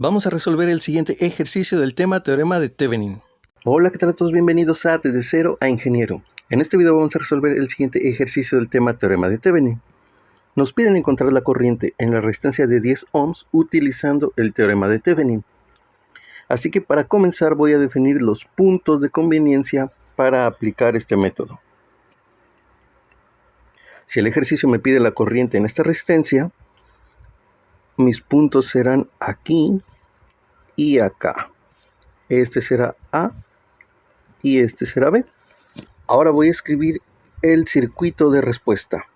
Vamos a resolver el siguiente ejercicio del tema teorema de Thevenin. Hola, ¿qué tal a todos? Bienvenidos a Desde Cero a Ingeniero. En este video vamos a resolver el siguiente ejercicio del tema teorema de Thevenin. Nos piden encontrar la corriente en la resistencia de 10 ohms utilizando el teorema de Thevenin. Así que para comenzar voy a definir los puntos de conveniencia para aplicar este método. Si el ejercicio me pide la corriente en esta resistencia, mis puntos serán aquí y acá. Este será A y este será B. Ahora voy a escribir el circuito de respuesta.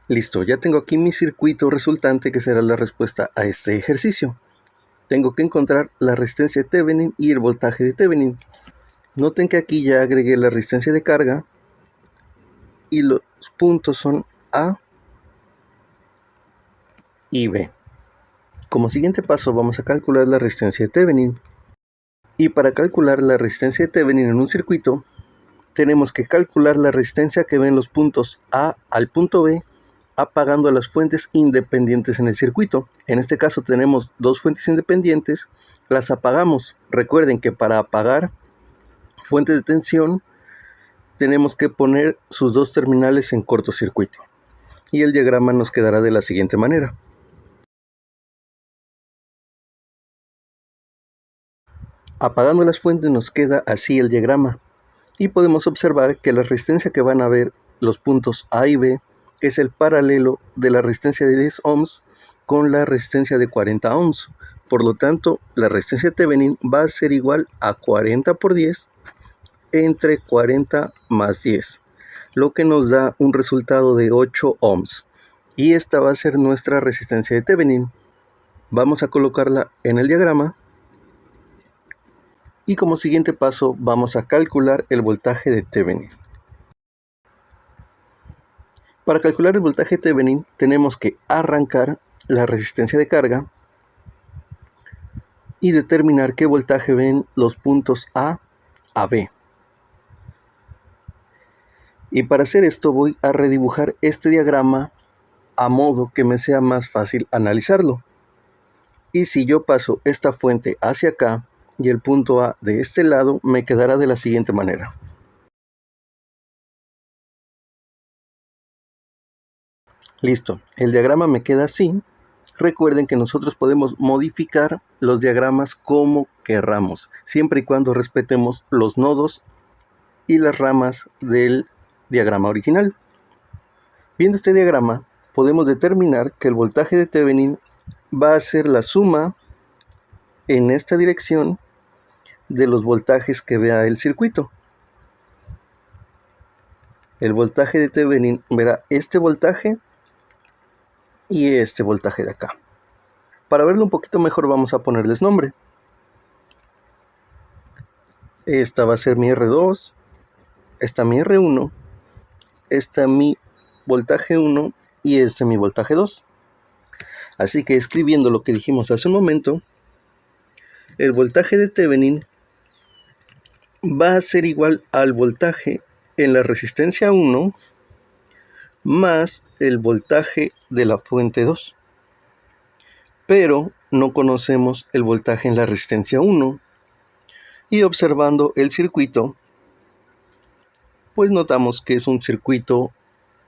Listo, ya tengo aquí mi circuito resultante que será la respuesta a este ejercicio. Tengo que encontrar la resistencia de Thevenin y el voltaje de Thevenin. Noten que aquí ya agregué la resistencia de carga y los puntos son A y B. Como siguiente paso vamos a calcular la resistencia de Thevenin. Y para calcular la resistencia de Thevenin en un circuito, tenemos que calcular la resistencia que ven los puntos A al punto B, apagando las fuentes independientes en el circuito. En este caso tenemos dos fuentes independientes, las apagamos. Recuerden que para apagar fuentes de tensión, tenemos que poner sus dos terminales en cortocircuito. Y el diagrama nos quedará de la siguiente manera. Apagando las fuentes nos queda así el diagrama. Y podemos observar que la resistencia que van a ver los puntos A y B es el paralelo de la resistencia de 10 ohms con la resistencia de 40 ohms. Por lo tanto, la resistencia de Thevenin va a ser igual a 40 por 10 entre 40 más 10, lo que nos da un resultado de 8 ohms. Y esta va a ser nuestra resistencia de Thevenin. Vamos a colocarla en el diagrama. Y como siguiente paso vamos a calcular el voltaje de Thevenin. Para calcular el voltaje de Thevenin tenemos que arrancar la resistencia de carga y determinar qué voltaje ven los puntos A a B. Y para hacer esto voy a redibujar este diagrama a modo que me sea más fácil analizarlo. Y si yo paso esta fuente hacia acá y el punto A de este lado, me quedará de la siguiente manera. Listo, el diagrama me queda así. Recuerden que nosotros podemos modificar los diagramas como querramos, siempre y cuando respetemos los nodos y las ramas del diagrama original. Viendo este diagrama, podemos determinar que el voltaje de Thevenin va a ser la suma en esta dirección de los voltajes que vea el circuito. El voltaje de Thevenin verá este voltaje y este voltaje de acá. Para verlo un poquito mejor vamos a ponerles nombre. Esta va a ser mi R2, esta mi R1, esta mi voltaje 1 y este mi voltaje 2. Así que escribiendo lo que dijimos hace un momento, el voltaje de Thevenin va a ser igual al voltaje en la resistencia 1 más el voltaje de la fuente 2. Pero no conocemos el voltaje en la resistencia 1. Y observando el circuito, pues notamos que es un circuito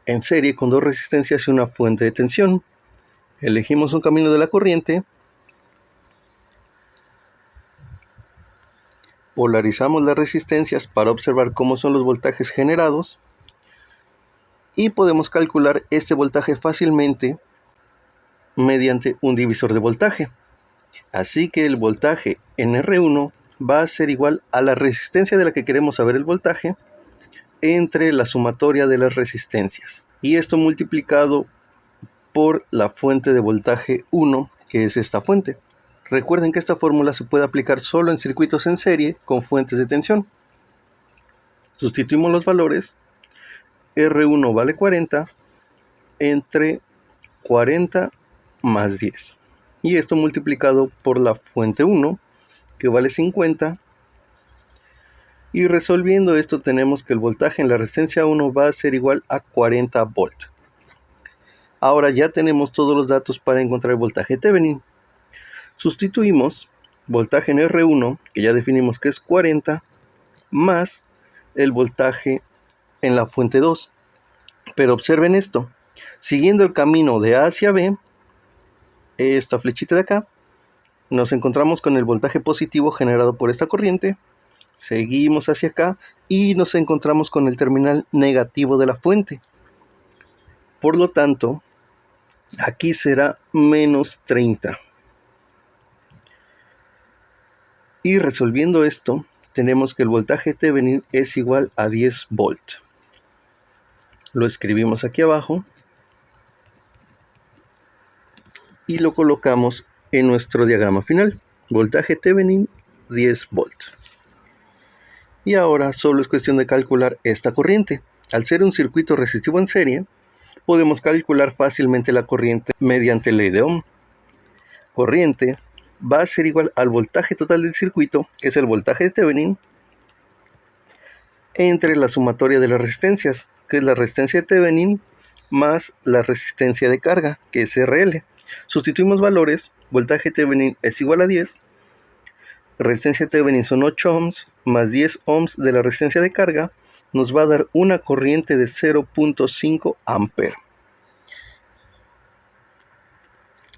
en serie con dos resistencias y una fuente de tensión. Elegimos un camino de la corriente. Polarizamos las resistencias para observar cómo son los voltajes generados. Y podemos calcular este voltaje fácilmente mediante un divisor de voltaje. Así que el voltaje en R1 va a ser igual a la resistencia de la que queremos saber el voltaje entre la sumatoria de las resistencias. Y esto multiplicado por la fuente de voltaje 1, que es esta fuente. Recuerden que esta fórmula se puede aplicar solo en circuitos en serie con fuentes de tensión. Sustituimos los valores. R1 vale 40 entre 40 más 10. Y esto multiplicado por la fuente 1, que vale 50. Y resolviendo esto tenemos que el voltaje en la resistencia 1 va a ser igual a 40 volt. Ahora ya tenemos todos los datos para encontrar el voltaje Thevenin. Sustituimos voltaje en R1, que ya definimos que es 40, más el voltaje en la fuente 2. Pero observen esto, siguiendo el camino de A hacia B, esta flechita de acá, nos encontramos con el voltaje positivo generado por esta corriente. Seguimos hacia acá y nos encontramos con el terminal negativo de la fuente. Por lo tanto, aquí será menos 30. Y resolviendo esto, tenemos que el voltaje Thevenin es igual a 10 volt. Lo escribimos aquí abajo y lo colocamos en nuestro diagrama final. Voltaje Thevenin 10 volt. Y ahora solo es cuestión de calcular esta corriente. Al ser un circuito resistivo en serie, podemos calcular fácilmente la corriente mediante ley de Ohm. Corriente va a ser igual al voltaje total del circuito, que es el voltaje de Thevenin, entre la sumatoria de las resistencias, que es la resistencia de Thevenin, más la resistencia de carga, que es RL. Sustituimos valores, voltaje Thevenin es igual a 10, resistencia de Thevenin son 8 ohms, más 10 ohms de la resistencia de carga, nos va a dar una corriente de 0.5 amperes.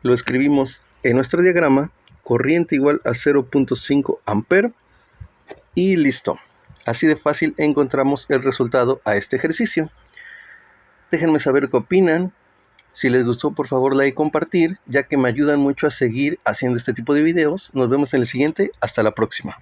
Lo escribimos en nuestro diagrama, corriente igual a 0.5 amperes, y listo. Así de fácil encontramos el resultado a este ejercicio. Déjenme saber qué opinan. Si les gustó, por favor, like y compartir, ya que me ayudan mucho a seguir haciendo este tipo de videos. Nos vemos en el siguiente. Hasta la próxima.